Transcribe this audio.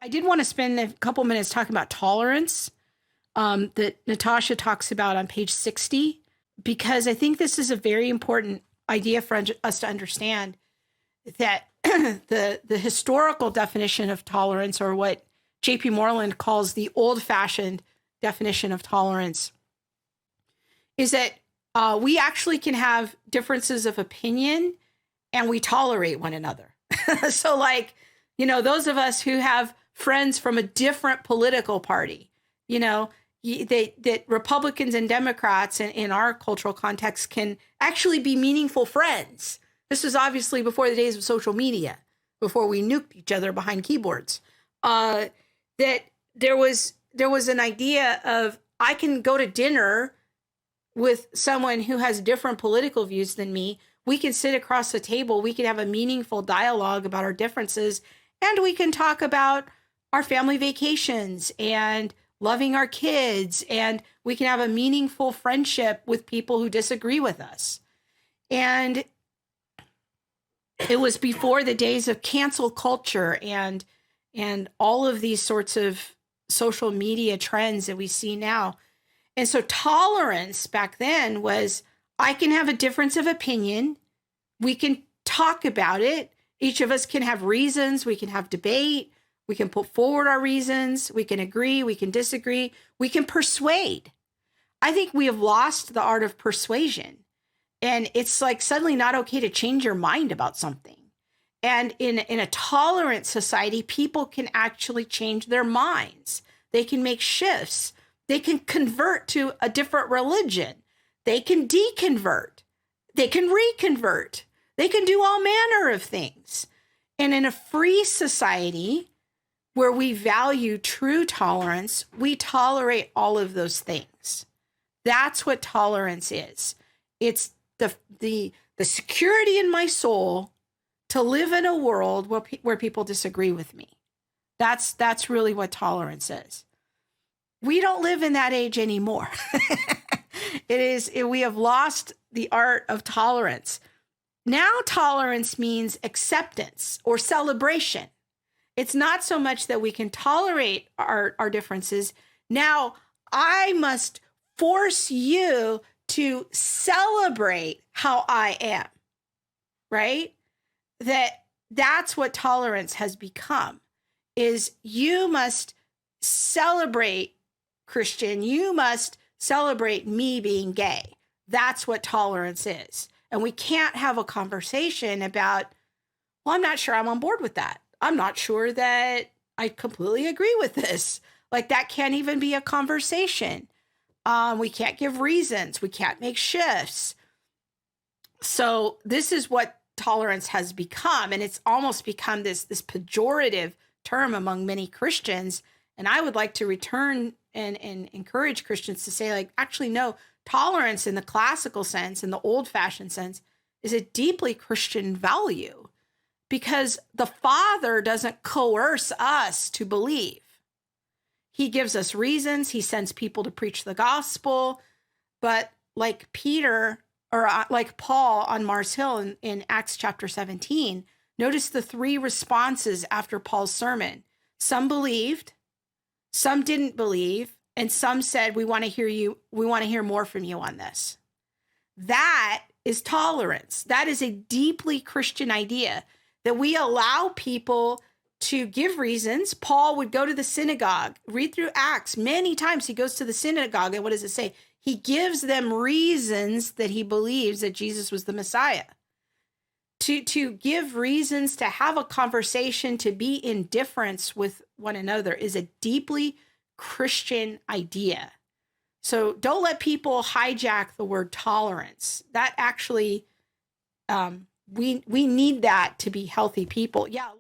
I did want to spend a couple minutes talking about tolerance that Natasha talks about on page 60, because I think this is a very important idea for us to understand that the historical definition of tolerance, or what J.P. Moreland calls the old-fashioned definition of tolerance, is that we actually can have differences of opinion and we tolerate one another. So like, those of us who have friends from a different political party, that Republicans and Democrats in our cultural context can actually be meaningful friends. This was obviously before the days of social media, before we nuked each other behind keyboards. That there was an idea of, I can go to dinner with someone who has different political views than me. We can sit across the table. We can have a meaningful dialogue about our differences, and we can talk about our family vacations and loving our kids, and we can have a meaningful friendship with people who disagree with us. And it was before the days of cancel culture and all of these sorts of social media trends that we see now. And so tolerance back then was, I can have a difference of opinion. We can talk about it. Each of us can have reasons. We can have debate. We can put forward our reasons. We can agree. We can disagree. We can persuade. I think we have lost the art of persuasion. And it's like suddenly not okay to change your mind about something. And in a tolerant society, people can actually change their minds. They can make shifts. They can convert to a different religion. They can deconvert. They can reconvert. They can do all manner of things. And in a free society where we value true tolerance, we tolerate all of those things. That's what tolerance is. It's the security in my soul to live in a world where people disagree with me. That's really what tolerance is. We don't live in that age anymore. We have lost the art of tolerance. Now tolerance means acceptance or celebration. It's not so much that we can tolerate our differences. Now I must force you to celebrate how I am, right? That's what tolerance has become, is you must celebrate, Christian, you must celebrate me being gay. That's what tolerance is. And we can't have a conversation about, well, I'm not sure I'm on board with that. I'm not sure that I completely agree with this. Like, that can't even be a conversation. We can't give reasons. We can't make shifts. So this is what tolerance has become. And it's almost become this pejorative term among many Christians. And I would like to return and encourage Christians to say, like, actually, no, tolerance in the classical sense, in the old-fashioned sense, is a deeply Christian value, because the Father doesn't coerce us to believe. He gives us reasons. He sends people to preach the gospel. But like Peter, or like Paul on Mars Hill in Acts chapter 17, notice the three responses after Paul's sermon. Some believed, some didn't believe, and some said, we want to hear more from you on this. That is tolerance. That is a deeply Christian idea, that we allow people to give reasons. Paul would go to the synagogue. Read through Acts. Many times he goes to the synagogue, and what does it say? He gives them reasons that he believes that Jesus was the Messiah. To give reasons, to have a conversation, to be in difference with one another is a deeply Christian idea. So don't let people hijack the word tolerance. That actually, we need that to be healthy people. Yeah.